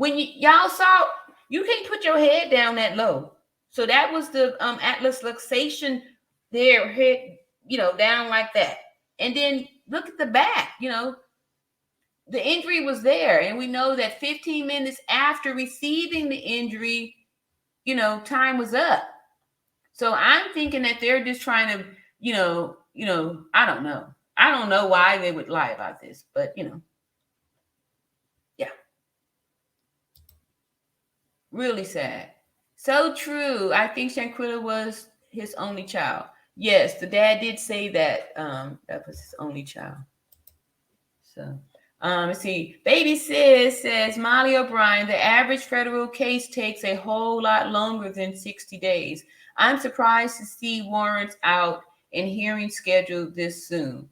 when y'all saw, you can't put your head down that low. So that was the atlas luxation there, head, down like that. And then look at the back, the injury was there. And we know that 15 minutes after receiving the injury, time was up. So I'm thinking that they're just trying to, I don't know. I don't know why they would lie about this, but yeah. Really sad. So true. I think Shanquella was his only child. Yes, the dad did say that that was his only child. So let's see. Baby Sis says Molly O'Brien, the average federal case takes a whole lot longer than 60 days. I'm surprised to see warrants out and hearing scheduled this soon.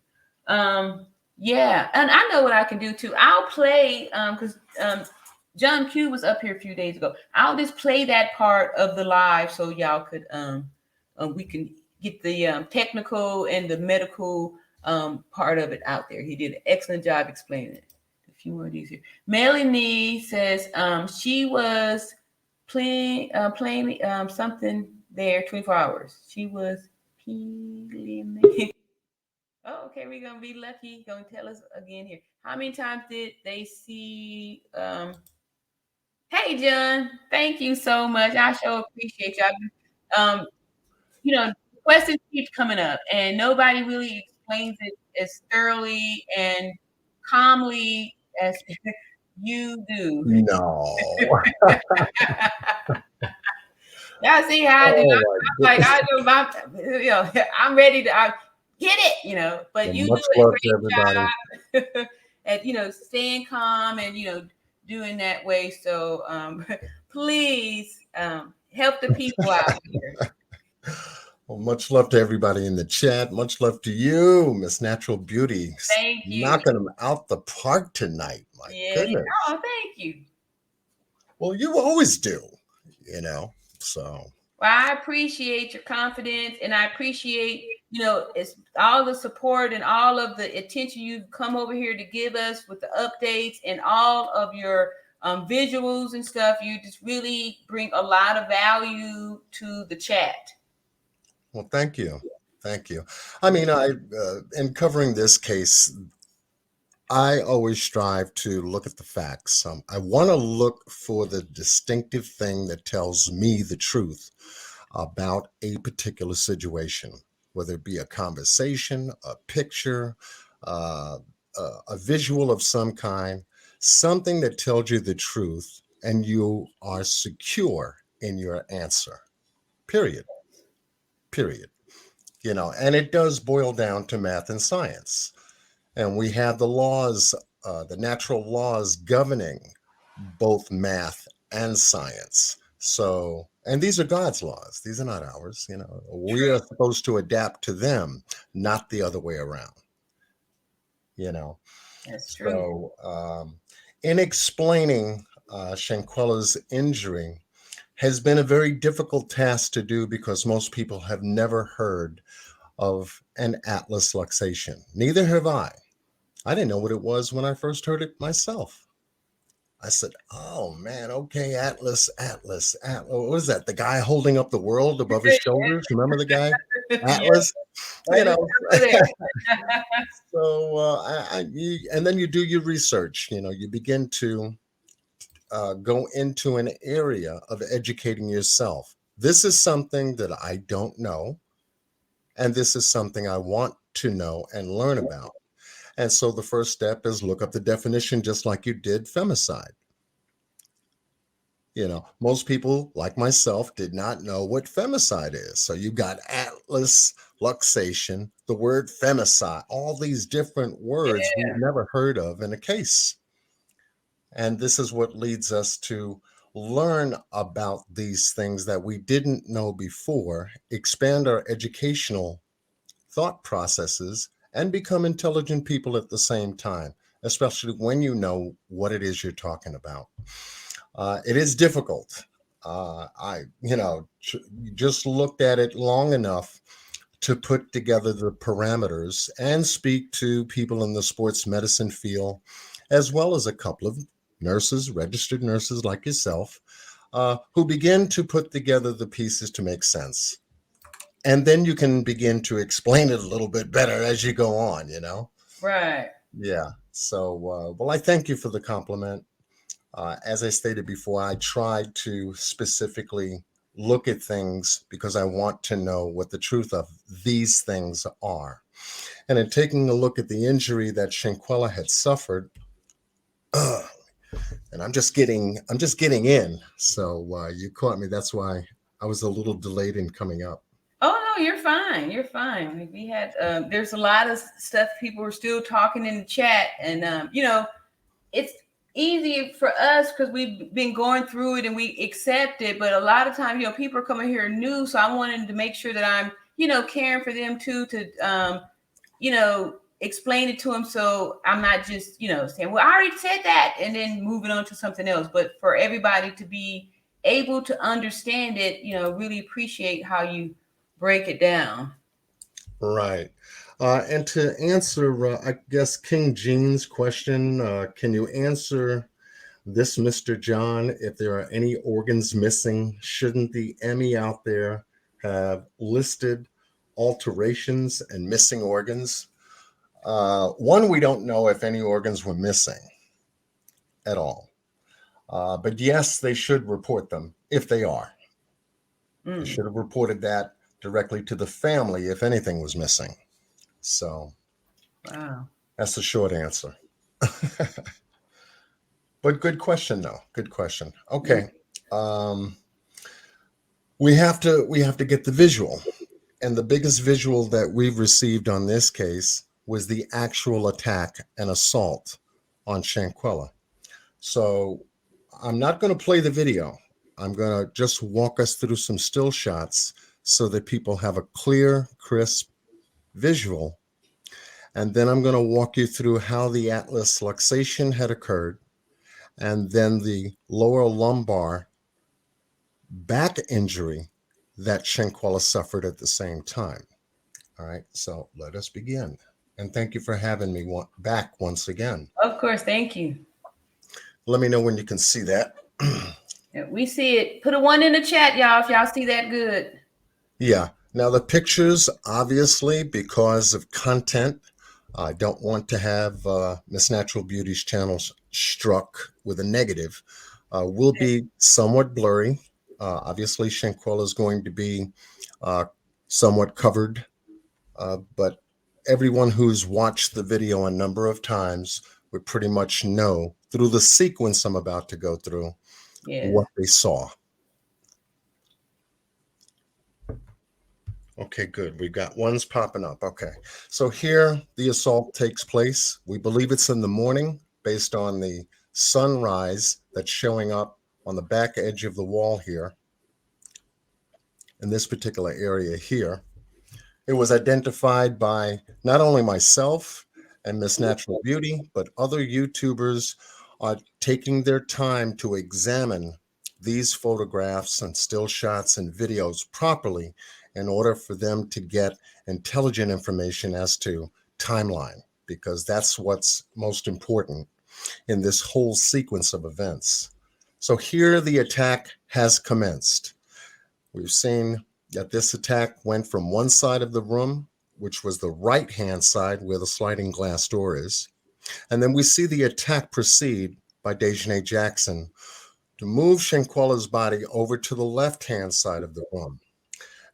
Yeah, and I know what I can do too. I'll play because John Q was up here a few days ago. I'll just play that part of the live so y'all could we can get the technical and the medical part of it out there. He did an excellent job explaining it. A few more of these here. Melanie says she was playing something there 24 hours. She was peeling. Oh, okay, we're gonna be lucky. Gonna tell us again here. How many times did they see hey John, thank you so much. I sure appreciate y'all. Questions keep coming up and nobody really explains it as thoroughly and calmly as you do. No. Y'all see how I do. I'm like, I do my, I'm ready to get it, but Well, you much do a love to everybody. great job at, staying calm and, doing that way. So please help the people out here. Well, much love to everybody in the chat. Much love to you, Miss Natural Beauty. Thank you. Knocking them out the park tonight. My goodness. Oh, thank you. Well, you always do, so. Well, I appreciate your confidence and I appreciate, it's all the support and all of the attention you've come over here to give us with the updates and all of your visuals and stuff. You just really bring a lot of value to the chat. Well, thank you. Thank you. I mean, in covering this case, I always strive to look at the facts. I want to look for the distinctive thing that tells me the truth about a particular situation, whether it be a conversation, a picture, a visual of some kind, something that tells you the truth and you are secure in your answer. Period. And it does boil down to math and science. And we have the laws, the natural laws governing both math and science. So, and these are God's laws. These are not ours. We are supposed to adapt to them, not the other way around. That's true. So, in explaining Shanquella's injury has been a very difficult task to do because most people have never heard of an atlas luxation. Neither have I. I didn't know what it was when I first heard it myself. I said, oh man, okay, Atlas. What was that? The guy holding up the world above his shoulders? Remember the guy? Atlas? So, and then you do your research. You begin to go into an area of educating yourself. This is something that I don't know. And this is something I want to know and learn about. And so the first step is look up the definition, just like you did femicide. Most people, like myself, did not know what femicide is. So you got atlas, luxation, the word femicide, all these different words we've never heard of in a case. And this is what leads us to learn about these things that we didn't know before, expand our educational thought processes, and become intelligent people at the same time, especially when you know what it is you're talking about. It is difficult. I just looked at it long enough to put together the parameters and speak to people in the sports medicine field, as well as a couple of nurses, registered nurses like yourself, who begin to put together the pieces to make sense. And then you can begin to explain it a little bit better as you go on, you know? Right. Yeah. So, well, I thank you for the compliment. As I stated before, I try to specifically look at things because I want to know what the truth of these things are. And in taking a look at the injury that Shanquella had suffered, and I'm just getting in. So you caught me. That's why I was a little delayed in coming up. Oh no, you're fine. You're fine. We had there's a lot of stuff people were still talking in the chat, and it's easy for us because we've been going through it and we accept it. But a lot of times, people are coming here new, so I wanted to make sure that I'm, caring for them too, to explain it to them, so I'm not just, saying, well, I already said that, and then moving on to something else. But for everybody to be able to understand it, really appreciate how you break it down. Right. And to answer, I guess, King Jean's question, can you answer this, Mr. John, if there are any organs missing? Shouldn't the Emmy out there have listed alterations and missing organs? One, we don't know if any organs were missing at all. But yes, they should report them if they are. They Mm. should have reported that directly to the family if anything was missing. So Wow. that's the short answer. But good question, though. Good question. Yeah. Okay. Um, we have to get the visual. And the biggest visual that we've received on this case was the actual attack and assault on Shanquella. So I'm not going to play the video. I'm going to just walk us through some still shots so that people have a clear, crisp visual. And then I'm going to walk you through how the atlas luxation had occurred, and then the lower lumbar back injury that Shanquella suffered at the same time. All right, so let us begin. And thank you for having me back once again. Of course. Thank you. Let me know when you can see that. Yeah, we see it. Put a one in the chat, y'all, if y'all see that good. Yeah. Now, the pictures, obviously, because of content, I don't want to have Miss Natural Beauty's channel struck with a negative, will be somewhat blurry. Obviously, Shanquella is going to be uh, somewhat covered, but everyone who's watched the video a number of times would pretty much know through the sequence I'm about to go through Yes. what they saw. Okay, good. We've got ones popping up. Okay. So here the assault takes place. We believe it's in the morning based on the sunrise that's showing up on the back edge of the wall here in this particular area here. It was identified by not only myself and Miss Natural Beauty, but other YouTubers are taking their time to examine these photographs and still shots and videos properly in order for them to get intelligent information as to timeline, because that's what's most important in this whole sequence of events. So here the attack has commenced. We've seen that this attack went from one side of the room, which was the right-hand side where the sliding glass door is. And then we see the attack proceed by Dejanay Jackson to move Shanquella's body over to the left-hand side of the room.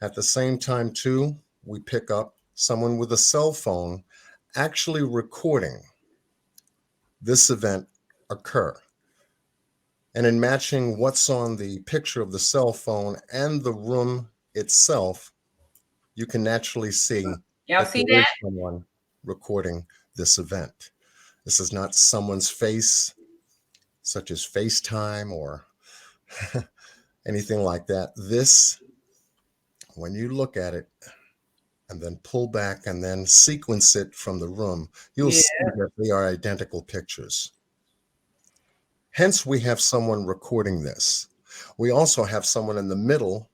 At the same time, too, we pick up someone with a cell phone actually recording this event occur. And in matching what's on the picture of the cell phone and the room itself, you can naturally see Y'all that see there that? is someone recording this event. This is not someone's face, such as FaceTime or anything like that. This, when you look at it and then pull back and then sequence it from the room, you'll Yeah. see that they are identical pictures. Hence, we have someone recording this. We also have someone in the middle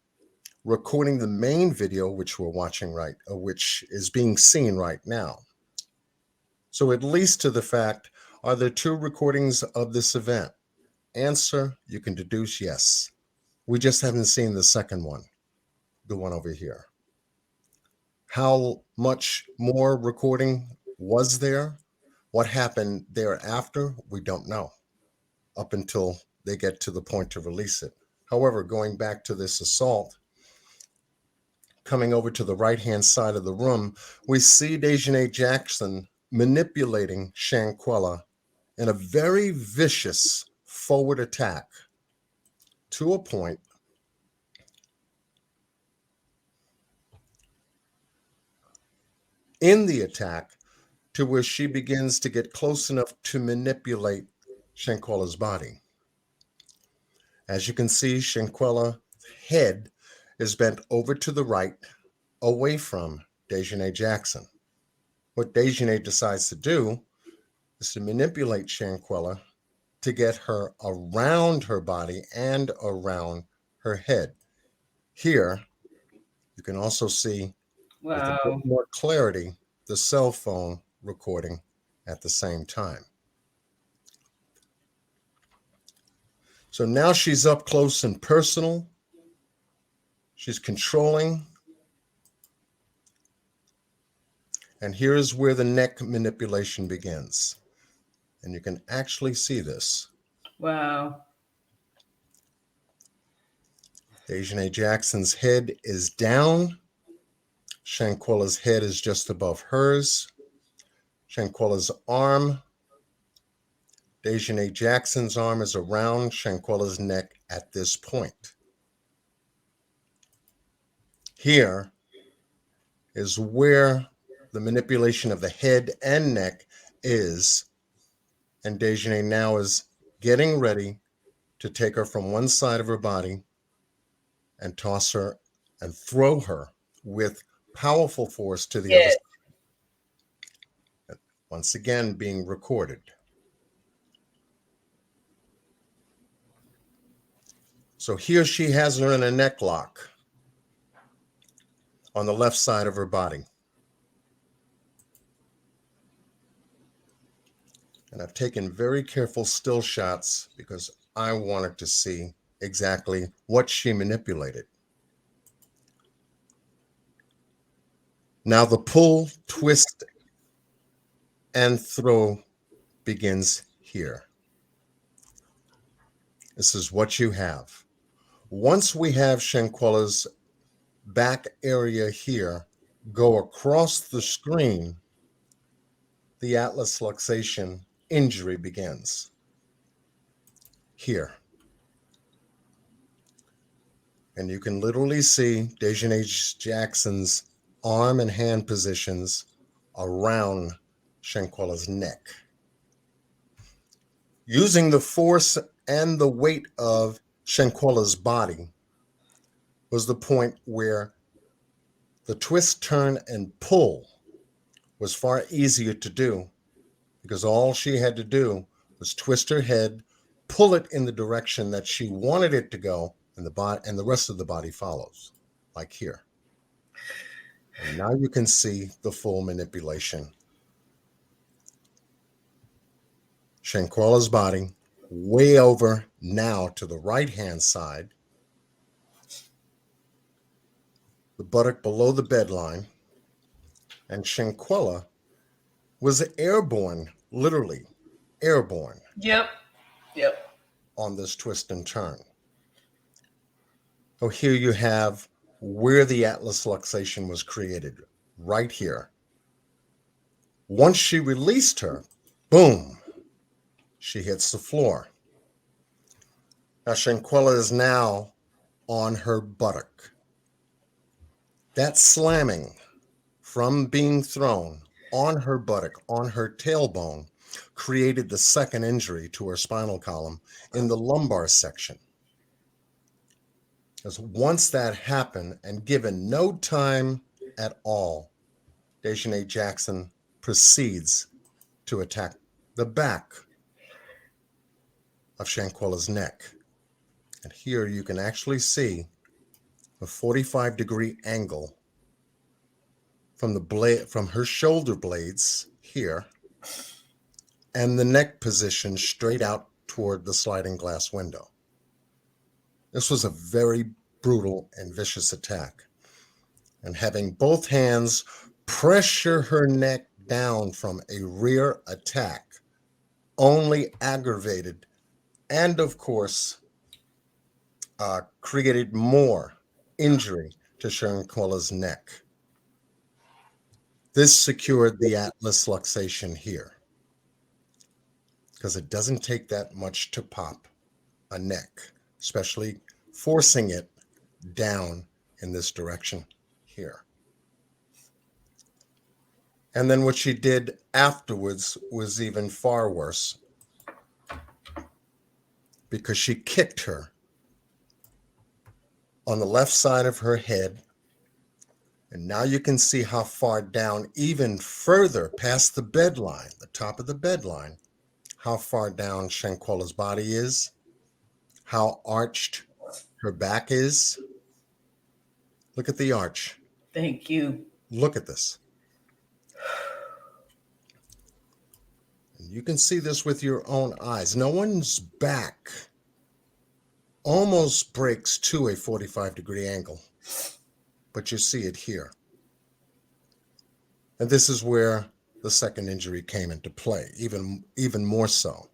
recording the main video, which we're watching which is being seen right now. So it leads to the fact, are there two recordings of this event? Answer, you can deduce yes. We just haven't seen the second one, the one over here. How much more recording was there? What happened thereafter? We don't know up until they get to the point to release it. However, going back to this assault, coming over to the right hand side of the room, we see Dejanay Jackson manipulating Shanquella in a very vicious forward attack to a point in the attack to where she begins to get close enough to manipulate Shanquella's body. As you can see, Shanquella's head is bent over to the right, away from Dejanay Jackson. What Dejanay decides to do is to manipulate Shanquella to get her around her body and around her head. Here, you can also see with a bit Wow. more clarity the cell phone recording at the same time. So now she's up close and personal. She's controlling. And here is where the neck manipulation begins. And you can actually see this. Wow. Dejanay Jackson's head is down. Shanquella's head is just above hers. Shanquella's arm, Dejanay Jackson's arm is around Shanquella's neck at this point. Here is where the manipulation of the head and neck is, and Dejanay now is getting ready to take her from one side of her body and toss her and throw her with powerful force to the other Yes. side. Once again, being recorded. So here she has her in a neck lock on the left side of her body. And I've taken very careful still shots because I wanted to see exactly what she manipulated. Now the pull, twist, and throw begins here. This is what you have. Once we have Shanquella's back area here go across the screen, the atlas luxation injury begins here. And you can literally see Dejanay Jackson's arm and hand positions around Shanquella's neck. Using the force and the weight of Shanquella's body was the point where the twist, turn, and pull was far easier to do because all she had to do was twist her head, pull it in the direction that she wanted it to go, and the rest of the body follows, like here. And now you can see the full manipulation. Shanquella's body way over now to the right-hand side, the buttock below the bedline, and Shanquella was airborne, literally airborne Yep. Yep. on this twist and turn. So here you have where the atlas luxation was created, right here. Once she released her, boom, she hits the floor. Now Shanquella is now on her buttock. That slamming from being thrown on her buttock, on her tailbone, created the second injury to her spinal column in the lumbar section. Because once that happened, and given no time at all, Dejanay Jackson proceeds to attack the back of Shanquella's neck. And here you can actually see a 45-degree angle from the blade, from her shoulder blades here, and the neck position straight out toward the sliding glass window. This was a very brutal and vicious attack. And having both hands pressure her neck down from a rear attack only aggravated and, of course, created more injury to Shanquella's neck. This secured the atlas luxation here because it doesn't take that much to pop a neck, especially forcing it down in this direction here. And then what she did afterwards was even far worse because she kicked her on the left side of her head. And now you can see how far down, even further past the bed line, the top of the bed line, how far down Shanquella's body is, how arched her back is. Look at the arch. Thank you. Look at this. You can see this with your own eyes. No one's back almost breaks to a 45-degree angle, but you see it here. And this is where the second injury came into play, even more so,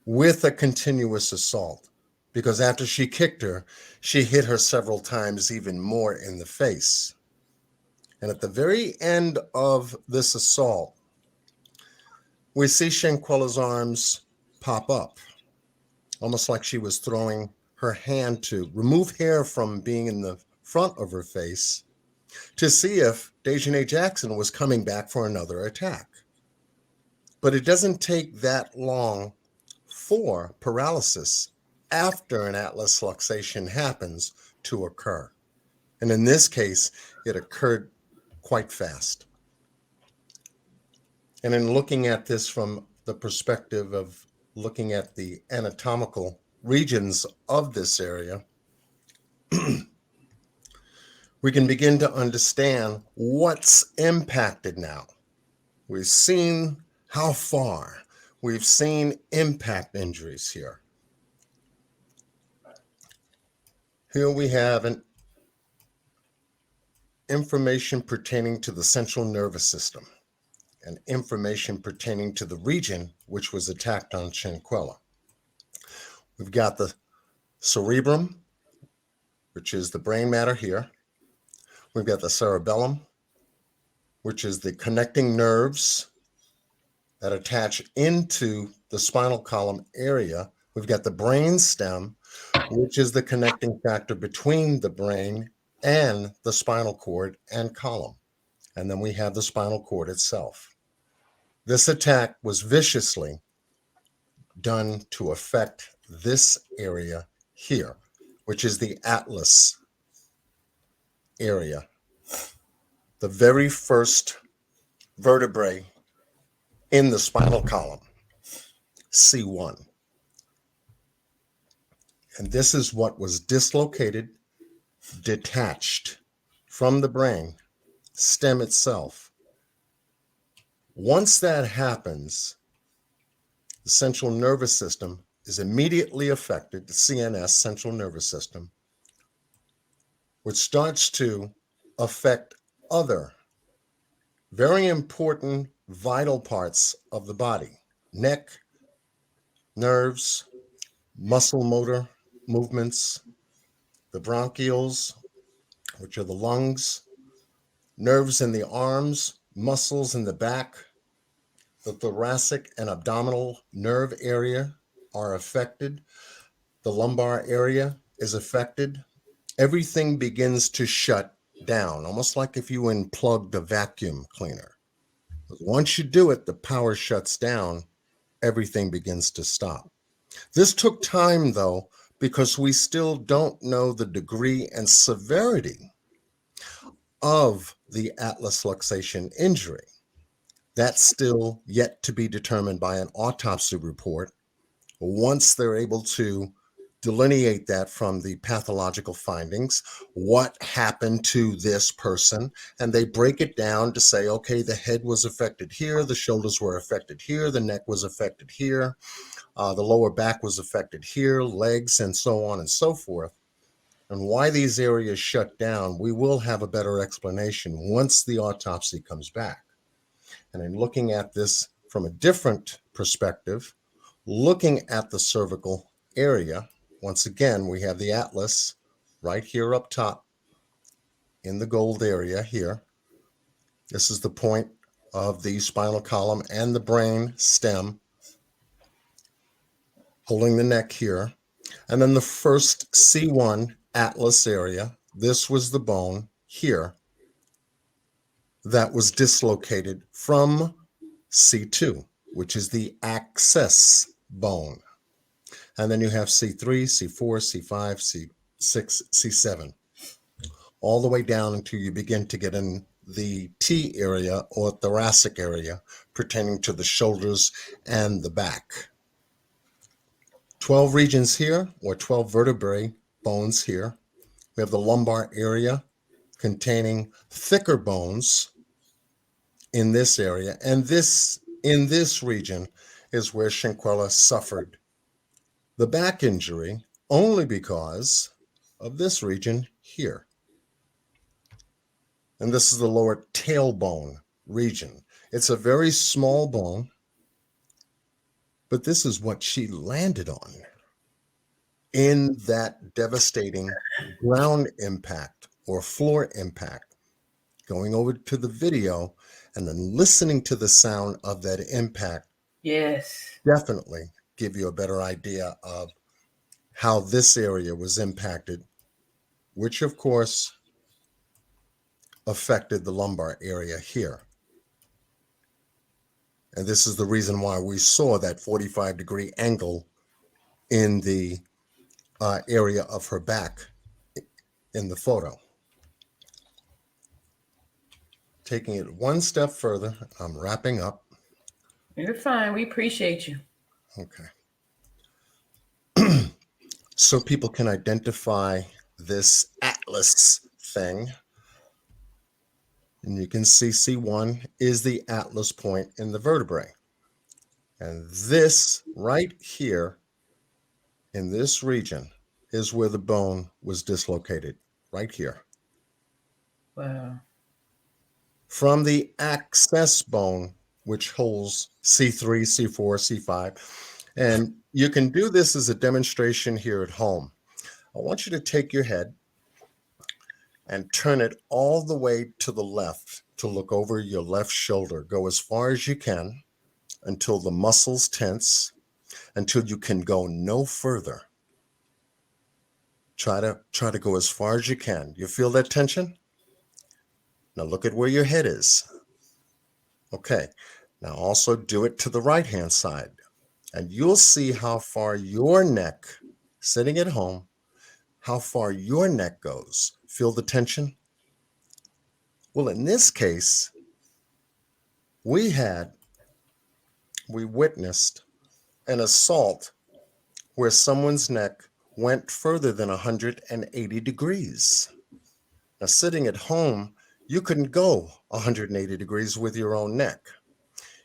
with a continuous assault, because after she kicked her, she hit her several times even more in the face. And at the very end of this assault, we see Shanquella's arms pop up, almost like she was throwing her hand to remove hair from being in the front of her face to see if Dejanay Jackson was coming back for another attack. But it doesn't take that long for paralysis after an atlas luxation happens to occur. And in this case, it occurred quite fast. And in looking at this from the perspective of looking at the anatomical regions of this area, we can begin to understand what's impacted now. We've seen how far. We've seen impact injuries here. Here we have an information pertaining to the central nervous system and information pertaining to the region which was attacked on Shanquella. We've got the cerebrum, which is the brain matter here. We've got the cerebellum, which is the connecting nerves that attach into the spinal column area. We've got the brain stem, which is the connecting factor between the brain and the spinal cord and column. And then we have the spinal cord itself. This attack was viciously done to affect this area here, which is the atlas area, the very first vertebrae in the spinal column, C1. And this is what was dislocated, detached from the brain stem itself. Once that happens, the central nervous system is immediately affected, the CNS, central nervous system, which starts to affect other very important vital parts of the body: neck, nerves, muscle motor movements, the bronchioles, which are the lungs, nerves in the arms, muscles in the back, the thoracic and abdominal nerve area are affected. The lumbar area is affected. Everything begins to shut down, almost like if you unplugged a vacuum cleaner. Once you do it, the power shuts down, everything begins to stop. This took time, though, because we still don't know the degree and severity of the atlas luxation injury. That's still yet to be determined by an autopsy report once they're able to delineate that from the pathological findings. What happened to this person? And they break it down to say, okay, the head was affected here, the shoulders were affected here, the neck was affected here, the lower back was affected here, legs, and so on and so forth. And why these areas shut down, we will have a better explanation once the autopsy comes back. And in looking at this from a different perspective, looking at the cervical area, once again, we have the atlas right here up top in the gold area here. This is the point of the spinal column and the brain stem holding the neck here. And then the first C1 atlas area, this was the bone here that was dislocated from C2, which is the axis bone. And then you have C3, C4, C5, C6, C7, all the way down until you begin to get in the T area or thoracic area pertaining to the shoulders and the back. 12 regions here, or 12 vertebrae bones here. We have the lumbar area containing thicker bones in this area. And in this region is where Shanquella suffered the back injury, only because of this region here. And this is the lower tailbone region. It's a very small bone, but this is what she landed on in that devastating ground impact or floor impact. Going over to the video and then listening to the sound of that impact, Yes. definitely give you a better idea of how this area was impacted, which of course affected the lumbar area here. And this is the reason why we saw that 45-degree angle in the area of her back in the photo. Taking it one step further, I'm wrapping up. You're fine. We appreciate you. Okay. So people can identify this atlas thing. And you can see C1 is the atlas point in the vertebrae. And this right here in this region is where the bone was dislocated, right here. Wow. From the axis bone, which holds C3, C4, C5. And you can do this as a demonstration here at home. I want you to take your head and turn it all the way to the left to look over your left shoulder. Go as far as you can until the muscles tense, until you can go no further. Try to go as far as you can. You feel that tension? Now look at where your head is. Okay, now also do it to the right-hand side. And you'll see how far your neck, sitting at home, how far your neck goes. Feel the tension? Well, in this case, we witnessed an assault where someone's neck went further than 180 degrees. Now, sitting at home, you couldn't go 180 degrees with your own neck.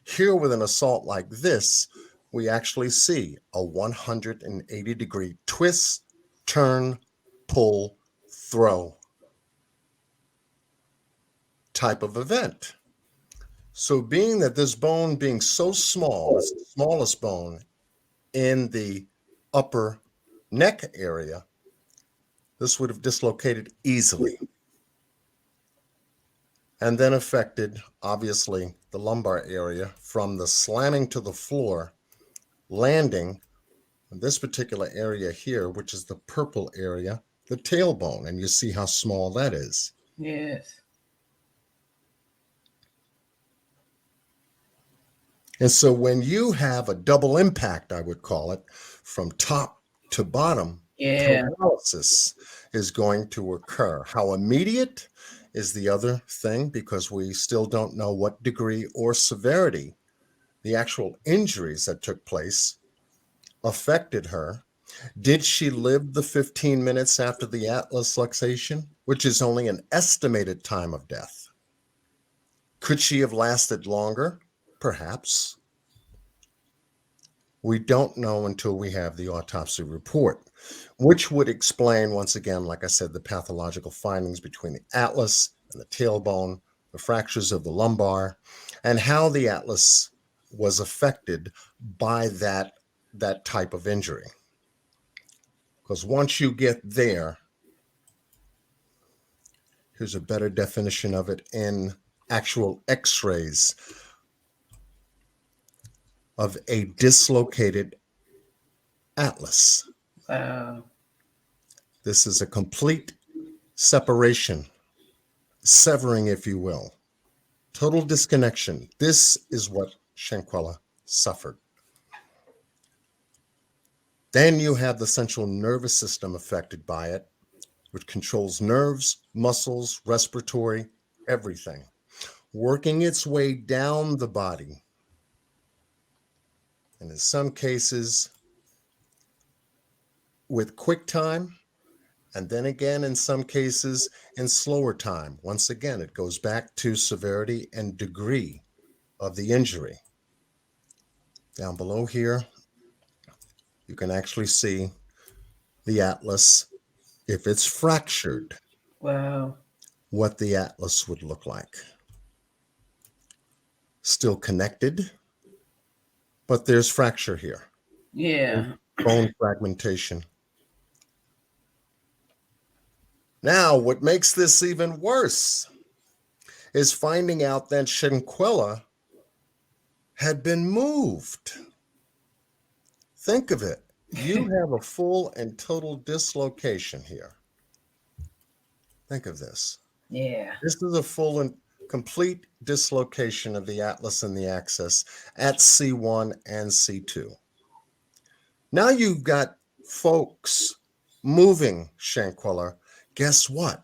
Here, with an assault like this, we actually see a 180-degree twist, turn, pull, throw type of event. So being that this bone being so small, it's the smallest bone in the upper neck area, this would have dislocated easily. And then affected, obviously, the lumbar area from the slamming to the floor, landing in this particular area here, which is the purple area, the tailbone. And you see how small that is. Yes. And so when you have a double impact, I would call it, from top to bottom, Yeah. paralysis is going to occur. How immediate is the other thing, because we still don't know what degree or severity the actual injuries that took place affected her. Did she live the 15 minutes after the atlas luxation, which is only an estimated time of death? Could she have lasted longer? Perhaps. We don't know until we have the autopsy report, which would explain, once again, like I said, the pathological findings between the atlas and the tailbone, the fractures of the lumbar, and how the atlas was affected by that type of injury. Because once you get there, here's a better definition of it in actual x-rays of a dislocated atlas. Wow. This is a complete separation, severing, if you will, total disconnection. This is what Shanquella suffered. Then you have the central nervous system affected by it, which controls nerves, muscles, respiratory, everything, working its way down the body. And in some cases, with quick time, and then again, in some cases, in slower time. Once again, it goes back to severity and degree of the injury. Down below here, you can actually see the atlas, if it's fractured, Wow. what the atlas would look like. Still connected, but there's fracture here, Yeah. bone fragmentation. Now, what makes this even worse is finding out that Shanquella had been moved. Think of it. You have a full and total dislocation here. Think of this. Yeah. This is a full and complete dislocation of the atlas and the axis at C1 and C2. Now you've got folks moving Shanquella. Guess what?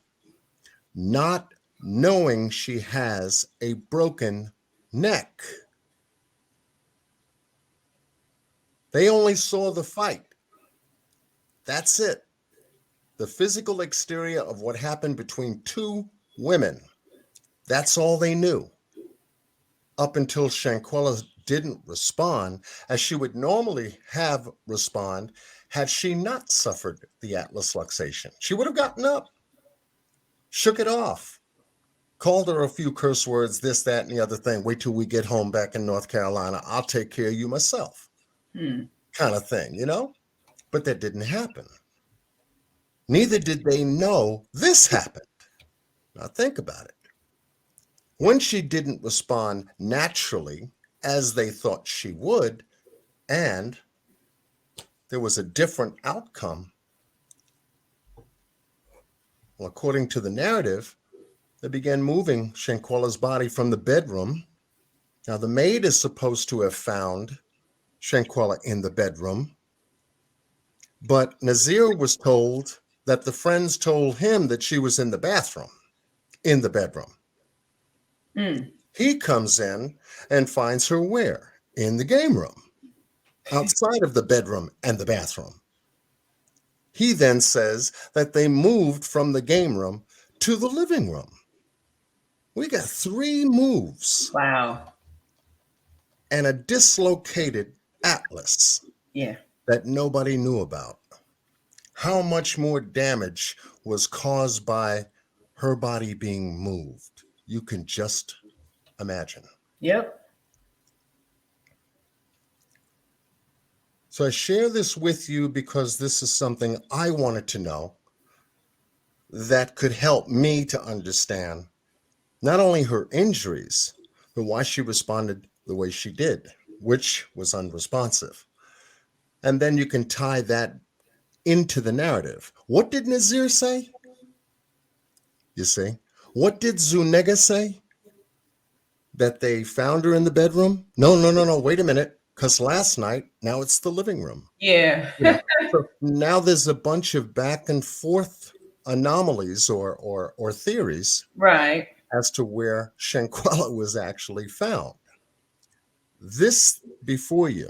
Not knowing she has a broken neck. They only saw the fight. That's it. The physical exterior of what happened between two women. That's all they knew. Up until Shanquella didn't respond as she would normally have respond had she not suffered the atlas luxation. She would have gotten up, shook it off, called her a few curse words, this, that, and the other thing. Wait till we get home back in North Carolina. I'll take care of you myself. Kind of thing, you know? But that didn't happen. Neither did they know this happened. Now think about it. When she didn't respond naturally as they thought she would, and there was a different outcome, well, according to the narrative, they began moving Shanquella's body from the bedroom. Now, the maid is supposed to have found Shanquella in the bedroom, but Nazir was told that the friends told him that she was in the bathroom, in the bedroom. He comes in and finds her where? In the game room, outside of the bedroom and the bathroom. He then says that they moved from the game room to the living room. We got 3 moves Wow. and a dislocated atlas Yeah. that nobody knew about. How much more damage was caused by her body being moved? You can just imagine. Yep. So I share this with you because this is something I wanted to know that could help me to understand not only her injuries, but why she responded the way she did, which was unresponsive. And then you can tie that into the narrative. What did Nazir say? You see? What did Zuniga say? That they found her in the bedroom? No. Wait a minute. Because last night, now it's the living room. Yeah. You know, so now there's a bunch of back and forth anomalies or theories Right. as to where Shanquella was actually found. This before you,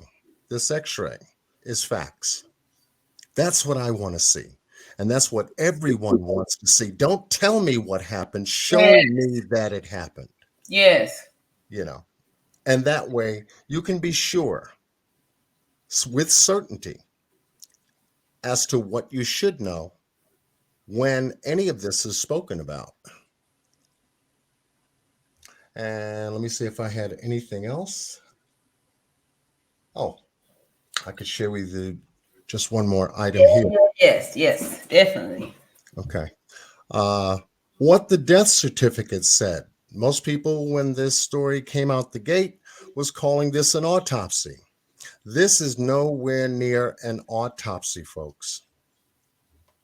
this x-ray, is facts. That's what I want to see. And that's what everyone wants to see. Don't tell me what happened. Yeah. Show me that it happened, Yes. you know. And that way you can be sure with certainty as to what you should know when any of this is spoken about. And let me see if I had anything else. Oh, I could share with you just one more item here. Yes. Yes. Definitely. Okay. Uh, what the death certificate said. Most people, when this story came out the gate, was calling this an autopsy. This is nowhere near an autopsy, folks.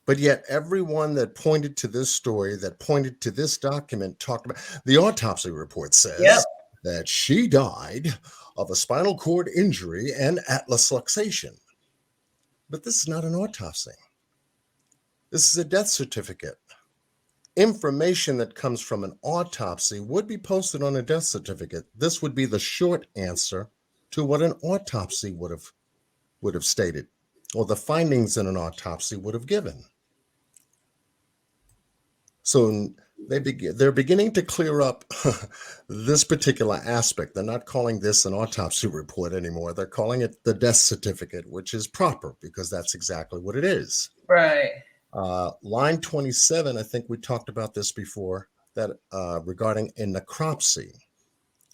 But yet, everyone that pointed to this story, that pointed to this document, talked about the autopsy report Yep. says that she died of a spinal cord injury and atlas luxation. But this is not an autopsy. This is a death certificate. Information that comes from an autopsy would be posted on a death certificate. This would be the short answer to what an autopsy would have stated, or the findings in an autopsy would have given. So they're beginning to clear up this particular aspect. They're not calling this an autopsy report anymore. They're calling it the death certificate, which is proper because that's exactly what it is. Right. Line 27, I think we talked about this before, that regarding a necropsy.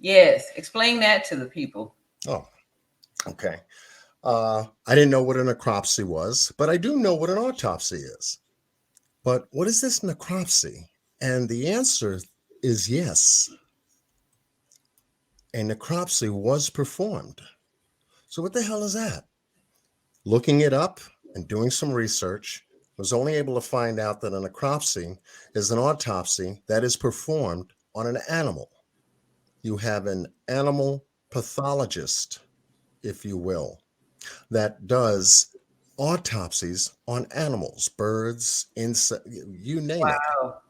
Yes. Explain that to the people. Oh, okay. I didn't know what a necropsy was, but I do know what an autopsy is. But what is this necropsy? And the answer is yes. A necropsy was performed. So, what the hell is that? Looking it up and doing some research, was only able to find out that a necropsy is an autopsy that is performed on an animal. You have an animal pathologist, if you will, that does autopsies on animals, birds, insects, you name it. Wow.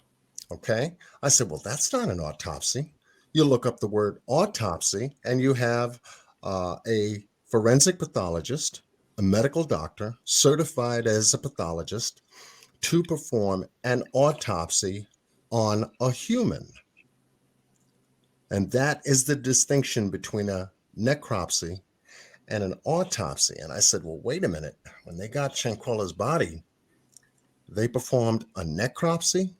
Okay. I said, well, that's not an autopsy. You look up the word autopsy and you have a forensic pathologist, a medical doctor certified as a pathologist to perform an autopsy on a human. And that is the distinction between a necropsy and an autopsy. And I said, well, wait a minute. When they got Shanquella's body, they performed a necropsy.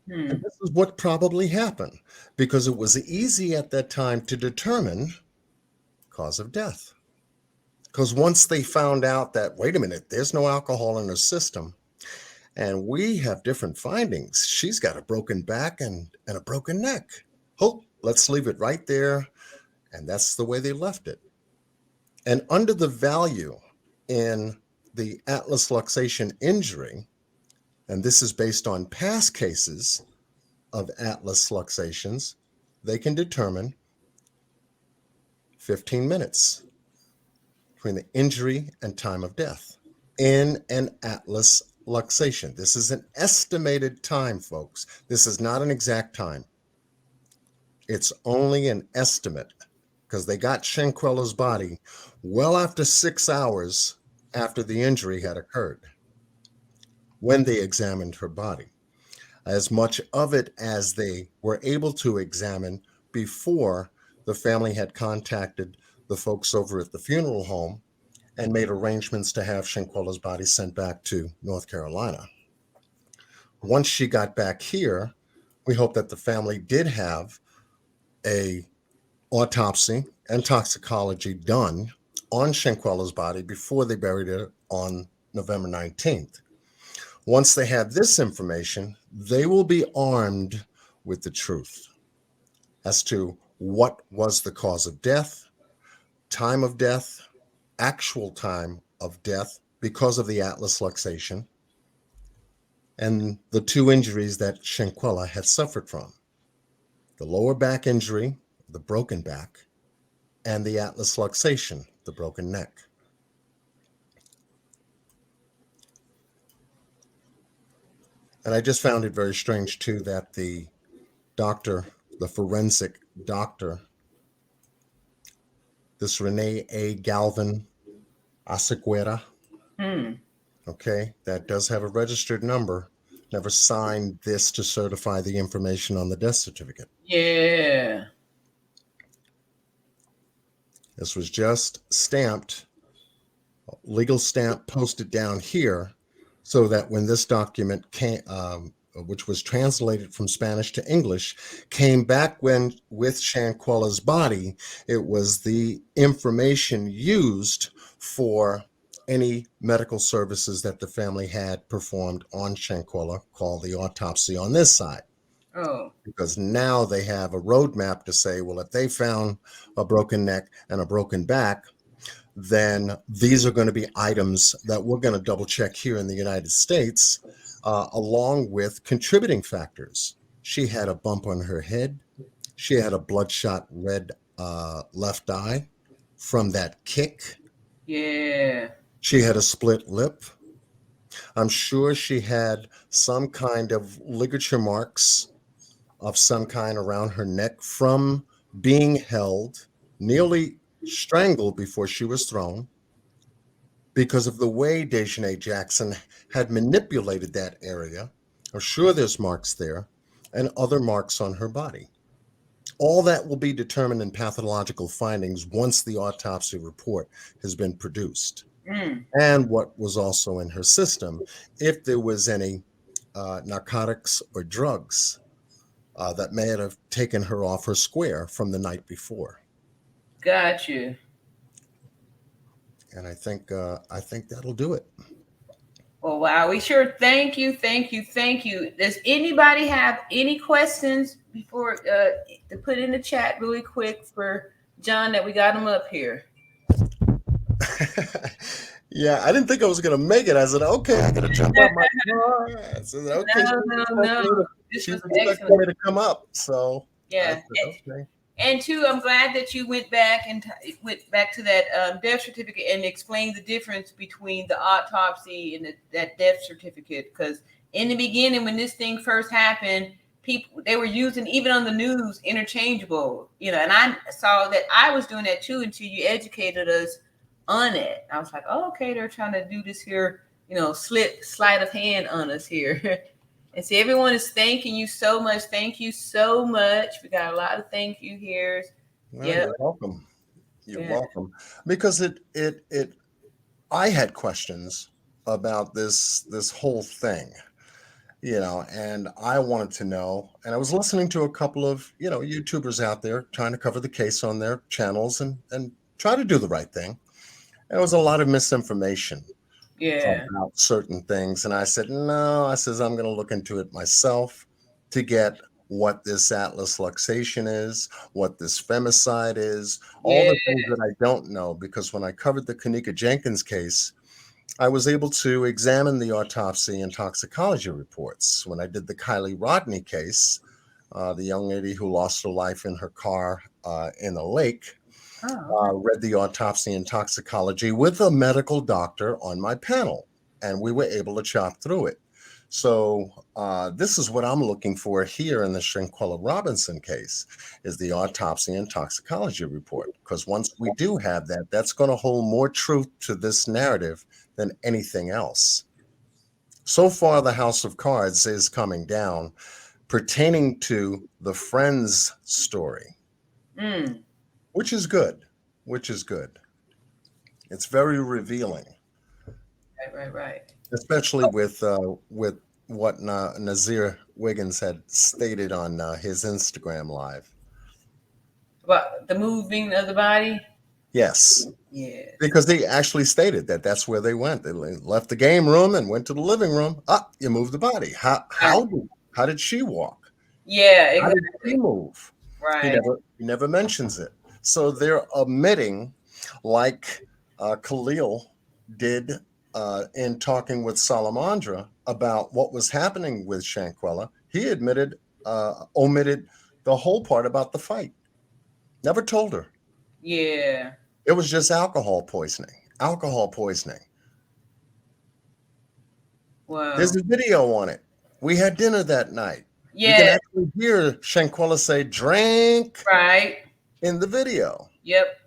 And Hmm. this is what probably happened because it was easy at that time to determine cause of death. Because once they found out that, wait a minute, there's no alcohol in her system and we have different findings, she's got a broken back and a broken neck. Oh, let's leave it right there. And that's the way they left it. And under the value in the atlas luxation injury, and this is based on past cases of atlas luxations, they can determine 15 minutes between the injury and time of death in an atlas luxation. This is an estimated time, folks. This is not an exact time. It's only an estimate because they got Shanquella's body well after 6 hours after the injury had occurred when they examined her body. As much of it as they were able to examine before the family had contacted the folks over at the funeral home and made arrangements to have Shanquella's body sent back to North Carolina. Once she got back here, we hope that the family did have a autopsy and toxicology done on Shanquella's body before they buried her on November 19th. Once they have this information, they will be armed with the truth as to what was the cause of death, time of death, actual time of death because of the atlas luxation, and the two injuries that Shanquella had suffered from the lower back injury, the broken back, and the atlas luxation, the broken neck. And I just found it very strange, too, that the doctor, the forensic doctor, this Renee A. Galvin Aseguera, Hmm. Okay, that does have a registered number. Never signed this to certify the information on the death certificate. Yeah. This was just stamped, legal stamp posted down here, so that when this document came, which was translated from Spanish to English, came back when with Shanquella's body, it was the information used for any medical services that the family had performed on Shanquella, called the autopsy on this side. Oh. Because now they have a roadmap to say, well, if they found a broken neck and a broken back, then these are going to be items that we're going to double check here in the United States, along with contributing factors. She had a bump on her head. She had a bloodshot red left eye from that kick. Yeah. She had a split lip. I'm sure she had some kind of ligature marks of some kind around her neck from being held, nearly strangled before she was thrown, because of the way Dejanay Jackson had manipulated that area. I'm sure there's marks there and other marks on her body. All that will be determined in pathological findings once the autopsy report has been produced. Mm. And what was also in her system, if there was any narcotics or drugs that may have taken her off her square from the night before. Got you. And I think that'll do it. Well, wow. We sure thank you, thank you, thank you. Does anybody have any questions before to put in the chat really quick for John that we got him up here? Yeah, I didn't think I was gonna make it. I said, okay, I gotta jump out my car. I said, okay, No, no, no. This she's was expecting excellent. me to come up. So I Yeah. said, okay. And two, I'm glad that you went back and went back to that death certificate and explained the difference between the autopsy and that death certificate. Because in the beginning, when this thing first happened, people they were using even on the news interchangeable, and I saw that I was doing that too until you educated us on it. I was like, oh, okay, they're trying to do this here, sleight of hand on us here. And see, everyone is thanking you so much. Thank you so much. We got a lot of thank you here. Well, Yep. you're welcome. You're Yeah. welcome. Because it I had questions about this whole thing, and I wanted to know, and I was listening to a couple of, YouTubers out there trying to cover the case on their channels and try to do the right thing. There was a lot of misinformation Yeah. about certain things. And I said, no, I says, I'm going to look into it myself to get what this Atlas luxation is, what this femicide is, all Yeah. the things that I don't know. Because when I covered the Kanika Jenkins case, I was able to examine the autopsy and toxicology reports. When I did the Kylie Rodney case, the young lady who lost her life in her car in a lake, Oh, okay. read the autopsy and toxicology with a medical doctor on my panel, and we were able to chop through it. So this is what I'm looking for here in the Shanquella Robinson case, is the autopsy and toxicology report. Because once we do have that, that's going to hold more truth to this narrative than anything else. So far, the House of Cards is coming down pertaining to the Friends story, Mm. which is good, which is good. It's very revealing, Right, right, right. especially with what Nazir Wiggins had stated on his Instagram live. About the moving of the body. Yes, Yeah. because they actually stated that that's where they went. They left the game room and went to the living room. Ah, you moved the body. Right. How did she walk? Yeah, How did he exactly. move? Right. He never mentions it. So they're omitting, like Khalil did in talking with Salamandra about what was happening with Shanquella. He omitted the whole part about the fight. Never told her. Yeah. It was just alcohol poisoning. Alcohol poisoning. There's Wow. a video on it. We had dinner that night. You can Yeah. actually hear Shanquella say drink Right. in the video. Yep.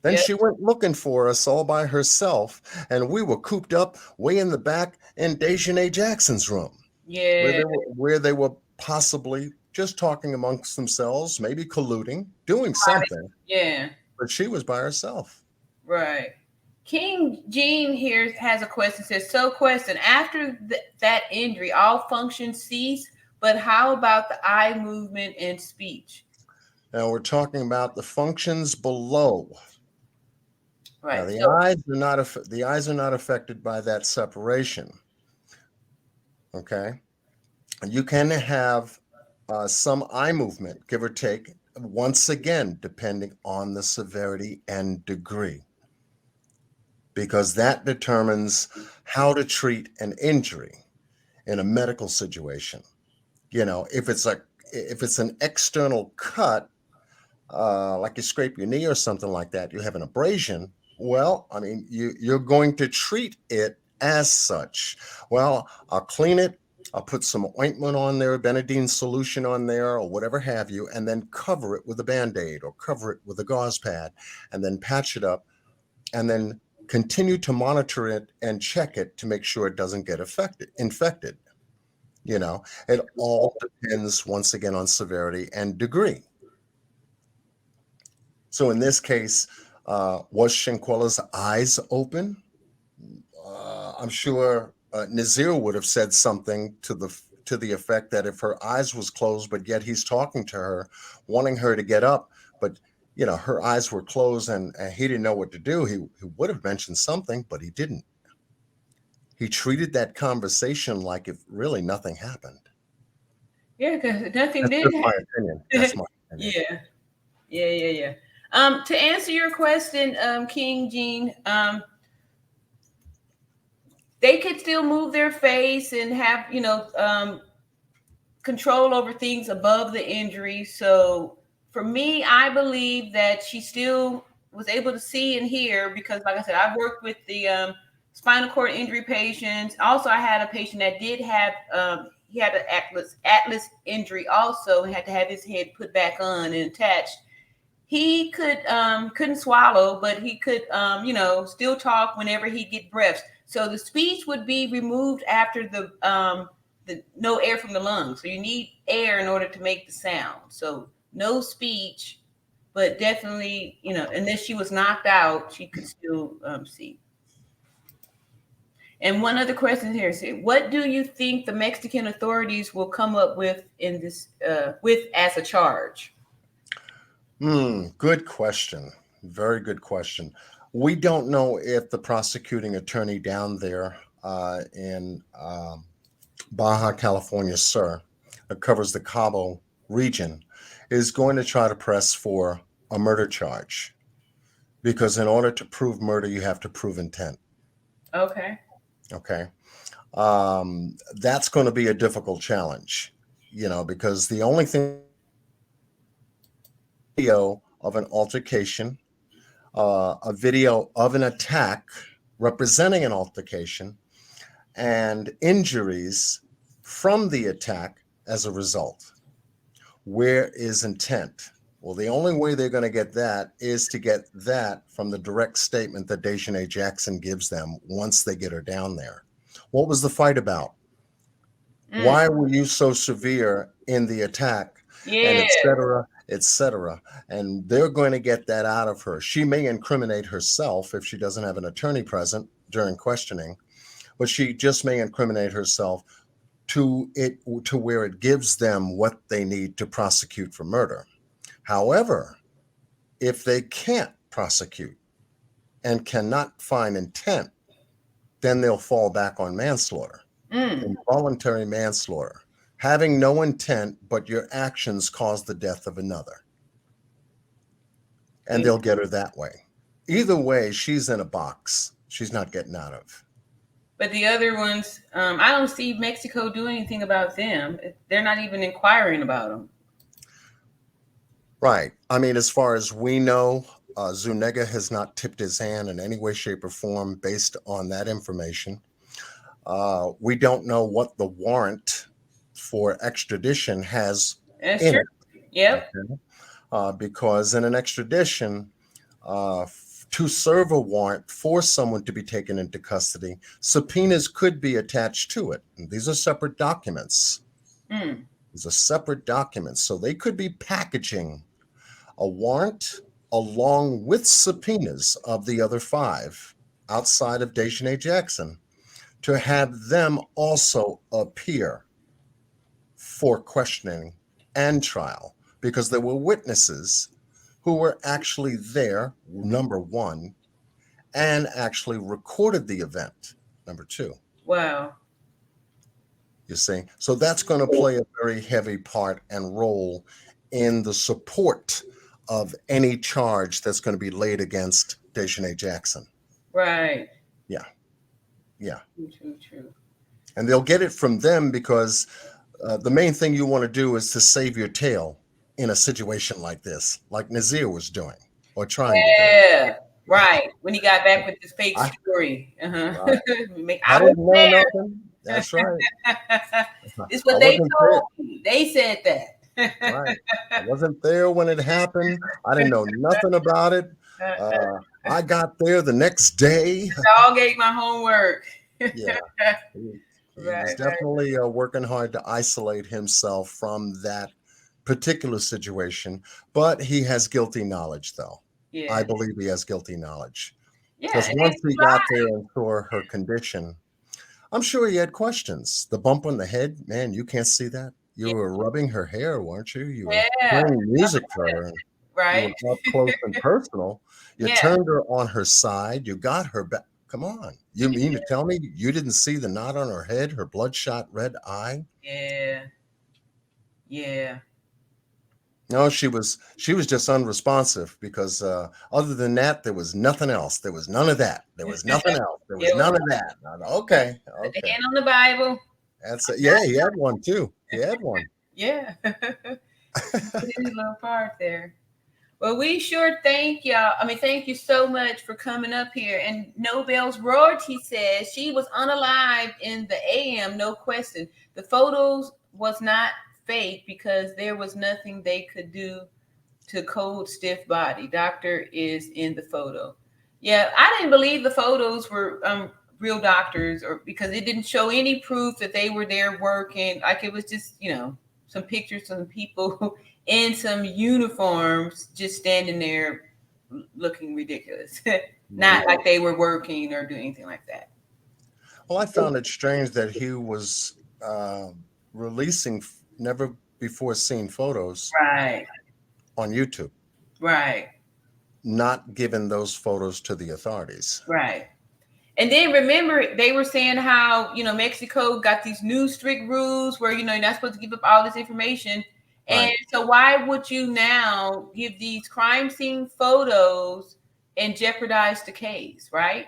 Then Yep. she went looking for us all by herself, and we were cooped up way in the back in Dejanay Jackson's room, Yeah. where they were possibly just talking amongst themselves, maybe colluding, doing something, Yeah. but she was by herself. Right. King Jean here has a question. Says, so question: after that injury, all functions cease, but how about the eye movement and speech? Now we're talking about the functions below. Now Right. So the eyes are not affected by that separation. Okay, you can have some eye movement, give or take, once again, depending on the severity and degree, because that determines how to treat an injury in a medical situation. You know, if it's an external cut, like you scrape your knee or something like that, you have an abrasion. Well, I mean, you're going to treat it as such. Well, I'll clean it. I'll put some ointment on there, Benadine solution on there, or whatever have you, and then cover it with a Band-Aid or cover it with a gauze pad, and then patch it up, and then continue to monitor it and check it to make sure it doesn't get infected. You know, it all depends once again on severity and degree. So in this case, was Shanquella's eyes open? I'm sure Nazir would have said something to the effect that if her eyes was closed, but yet he's talking to her, wanting her to get up, but you know her eyes were closed and he didn't know what to do. He would have mentioned something, but he didn't. He treated that conversation like if really nothing happened. yeah, because nothing That's did just my opinion. That's my opinion. yeah. Yeah. Yeah. Yeah. To answer your question, King Jean, they could still move their face and have, control over things above the injury. So for me, I believe that she still was able to see and hear because, like I said, I've worked with the spinal cord injury patients. Also, I had a patient that did have he had an atlas injury. Also, and had to have his head put back on and attached. He couldn't swallow, but he could still talk whenever he get breaths. So the speech would be removed after the no air from the lungs. So you need air in order to make the sound. So no speech, but definitely, unless she was knocked out, she could still see. And one other question here: say, what do you think the Mexican authorities will come up with in this with as a charge? Good question. Very good question. We don't know if the prosecuting attorney down there in Baja California Sur, that covers the Cabo region, is going to try to press for a murder charge. Because in order to prove murder, you have to prove intent. Okay. Okay. That's going to be a difficult challenge, you know, because the only thing video of an altercation, a video of an attack representing an altercation, and injuries from the attack as a result. Where is intent? Well, the only way they're going to get that is to get that from the direct statement that Dejanay Jackson gives them once they get her down there. What was the fight about? Mm. Why were you so severe in the attack? And Yeah. et cetera, et cetera. And they're going to get that out of her. She may incriminate herself if she doesn't have an attorney present during questioning, but she just may incriminate herself to where it gives them what they need to prosecute for murder. However, if they can't prosecute and cannot find intent, then they'll fall back on manslaughter, Mm. involuntary manslaughter, having no intent, but your actions cause the death of another. And Yeah. they'll get her that way. Either way, she's in a box she's not getting out of. But the other ones, I don't see Mexico do anything about them. They're not even inquiring about them. Right. I mean, as far as we know, Zuniga has not tipped his hand in any way, shape, or form based on that information. We don't know what the warrant for extradition has That's in true. it. Yep. Okay. Because in an extradition, To serve a warrant for someone to be taken into custody, subpoenas could be attached to it. And these are separate documents. Mm. These are separate documents. So they could be packaging a warrant along with subpoenas of the other five outside of Dejanay Jackson to have them also appear for questioning and trial because there were witnesses who were actually there, number one, and actually recorded the event, number two. Wow. You see? So that's going to play a very heavy part and role in the support of any charge that's going to be laid against Dejanay Jackson. Right. Yeah, yeah. True, true, true. And they'll get it from them because the main thing you want to do is to save your tail in a situation like this, like Nazir was doing or trying to do. Yeah. Right. When he got back with this fake I, story. Uh-huh. I, I I was didn't know nothing. That's right. there. It's I what they wasn't there. told me. They said that. Right. I wasn't there when it happened. I didn't know nothing about it. I got there the next day. Dog ate my homework. Yeah. He, he was Right, right. definitely working hard to isolate himself from that particular situation, but he has guilty knowledge, though. I Yeah. believe he has guilty knowledge Yeah. because And once they he got survived. there and saw her condition, I'm sure he had questions. The bump on the head, man, you can't see that. You Yeah. were rubbing her hair, weren't you? You were Yeah. playing music for her. And you Right. were up close and personal. You Yeah. turned her on her side. You got her back. Come on. You mean to tell me you didn't see the knot on her head, her bloodshot red eye? Yeah. Yeah. No, she was just unresponsive because other than that, there was nothing else. There was none of that. There was nothing else. There was It was none of that. Okay, put the okay. hand on the Bible. That's it. Yeah, he had one too. He had one. Yeah. His little part there. Well, we sure thank y'all. I mean, thank you so much for coming up here. And Nobel's royalty says she was unalived in the AM, no question. The photos was not fake because there was nothing they could do to cold stiff body. Doctor is in the photo. Yeah, I didn't believe the photos were real doctors, or because it didn't show any proof that they were there working. Like it was just some pictures, some people in some uniforms just standing there looking ridiculous. Not Yeah. like they were working or doing anything like that. Well, I found it strange that he was releasing never before seen photos Right, on YouTube, right, not giving those photos to the authorities. right. And then remember, they were saying how Mexico got these new strict rules where you're not supposed to give up all this information. And Right. so, why would you now give these crime scene photos and jeopardize the case, right?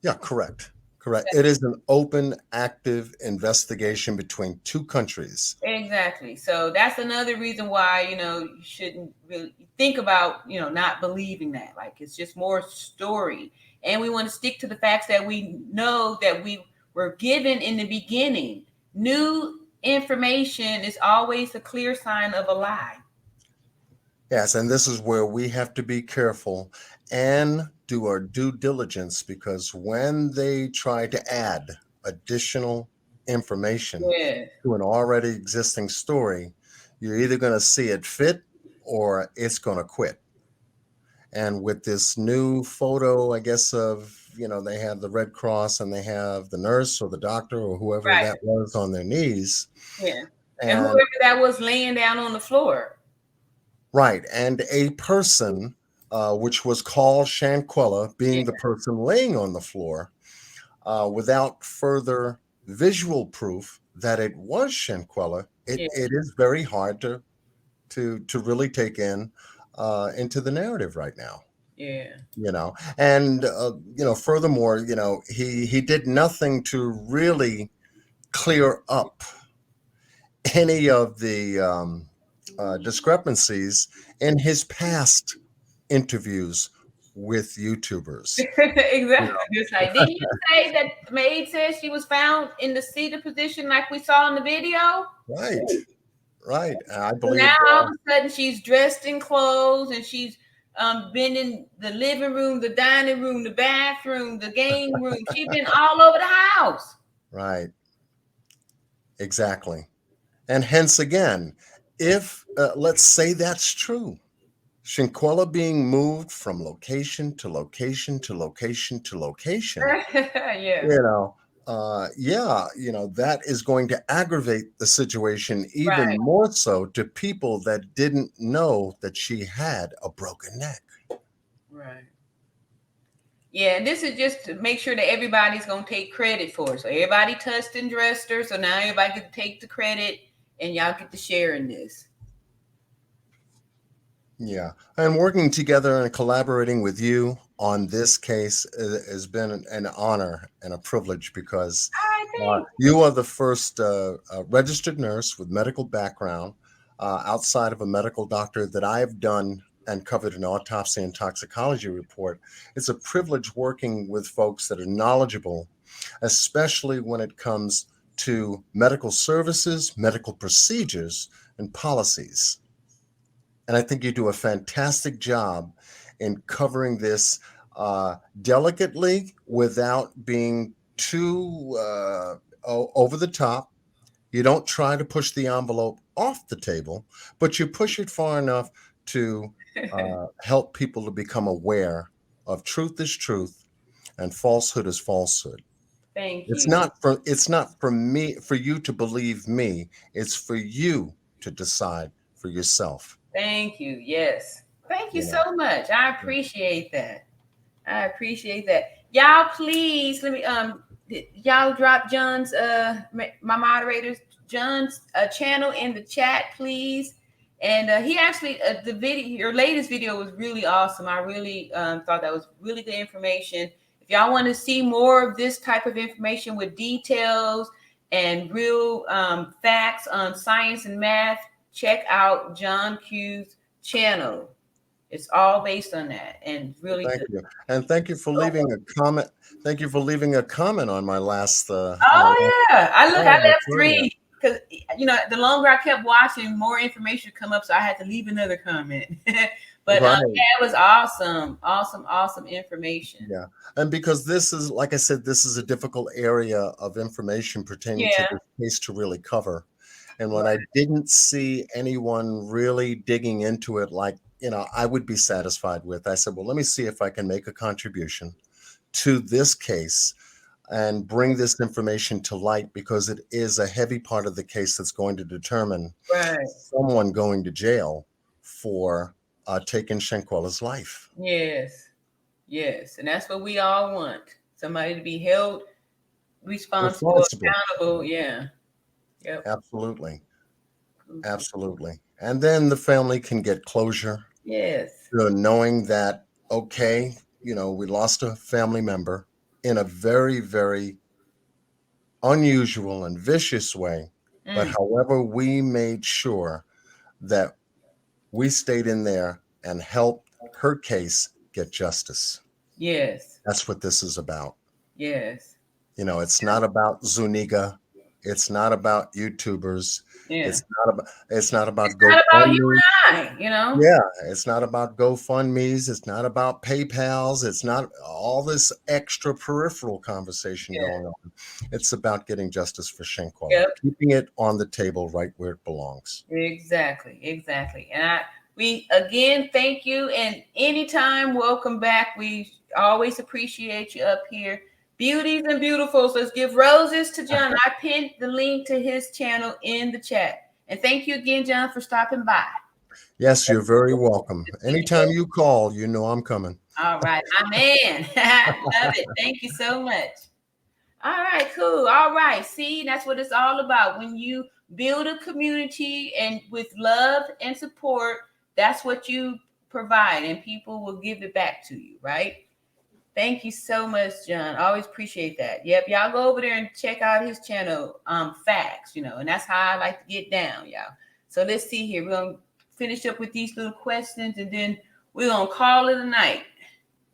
Yeah, correct. Correct. It is an open, active investigation between two countries. Exactly. So that's another reason why you shouldn't really think about not believing that. Like it's just more story, and we want to stick to the facts that we know that we were given in the beginning. New information is always a clear sign of a lie. Yes, and this is where we have to be careful and do our due diligence because when they try to add additional information Yeah. to an already existing story, you're either going to see it fit or it's going to quit. And with this new photo, I guess, they have the Red Cross and they have the nurse or the doctor or whoever Right. that was on their knees. Yeah. And And whoever that was laying down on the floor. right. And a person, which was called Shanquella, Yeah. being the person laying on the floor, without further visual proof that it was Shanquella, Yeah. it is very hard to really take in into the narrative right now. Yeah. And furthermore, he did nothing to really clear up any of the discrepancies in his past interviews with YouTubers. You Exactly. It's like, didn't you say that the maid said she was found in the seated position like we saw in the video? Right, right. I So now believe. all of a sudden she's dressed in clothes and she's been in the living room, the dining room, the bathroom, the game room. She's been all over the house. Right. Exactly. And hence again, if let's say that's true, Shanquella being moved from location to location to location to location, Yeah. you know, yeah, that is going to aggravate the situation even Right. more so to people that didn't know that she had a broken neck. Right. Yeah, and this is just to make sure that everybody's gonna take credit for it. So everybody touched and dressed her. So now everybody can take the credit, and y'all get to share in this. Yeah. And working together and collaborating with you on this case has been an honor and a privilege because I think. you are the first registered nurse with medical background outside of a medical doctor that I have done and covered an autopsy and toxicology report. It's a privilege working with folks that are knowledgeable, especially when it comes to medical services, medical procedures, and policies. And I think you do a fantastic job in covering this delicately without being too over the top. You don't try to push the envelope off the table, but you push it far enough to help people to become aware of truth is truth and falsehood is falsehood. Thank It's you. not for me for you to believe me. It's for you to decide for yourself. Thank you. Yes. Thank you You so know. much. I appreciate that. I appreciate that. Y'all, please let me y'all drop John's my moderators John's channel in the chat, please. And he actually the video, your latest video was really awesome. I really thought that was really good information. If y'all want to see more of this type of information with details and real facts on science and math, check out John Q's channel. It's all based on that and really Thank good. you, and thank you for leaving a comment. Thank you for leaving a comment on my last, Oh yeah, I oh, left that's brilliant. 3 because the longer I kept watching, more information would come up, so I had to leave another comment. But Right. yeah, it was awesome, awesome, awesome information. Yeah, and because this is, like I said, this is a difficult area of information pertaining to Yeah, this case to really cover. And when I right, didn't see anyone really digging into it like, I would be satisfied with, I said, well, let me see if I can make a contribution to this case and bring this information to light because it is a heavy part of the case that's going to determine right. someone going to jail for taking Shanquella's life. Yes, yes, and that's what we all want. Somebody to be held responsible, Responsible. accountable. Yeah. Yep. Absolutely. Absolutely. And then the family can get closure, Yes. knowing that, okay, we lost a family member in a very, very unusual and vicious way. But Mm, however, we made sure that we stayed in there and helped her case get justice. yes. That's what this is about. Yes. It's not about Zuniga. It's not about YouTubers. Yeah. It's not about Not about you GoFundMe. and I. Yeah, it's not about GoFundMe's. It's not about PayPal's. It's not all this extra peripheral conversation Yeah. going on. It's about getting justice for Shanquella, Yep. keeping it on the table right where it belongs. Exactly. Exactly. And we again thank you. And anytime, welcome back. We always appreciate you up here. Beauties and beautifuls. Let's give roses to John. I pinned the link to his channel in the chat. And thank you again, John, for stopping by. Yes, you're very welcome. This Anytime video. you call, I'm coming. All right. Amen. Love it. Thank you so much. All right, cool. All right. See, that's what it's all about. When you build a community and with love and support, that's what you provide, and people will give it back to you, right? Thank you so much, John. Always appreciate that. Yep, y'all go over there and check out his channel, Facts, and that's how I like to get down, y'all. So let's see here. We're gonna finish up with these little questions and then we're gonna call it a night.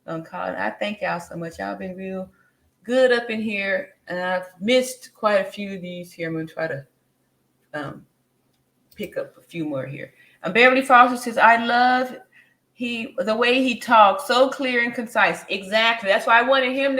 Gonna call it. I thank y'all so much. Y'all been real good up in here, and I've missed quite a few of these here. I'm gonna try to um, pick up a few more here. Beverly Foster says, "I love the way he talked, so clear and concise. Exactly. That's why I wanted him to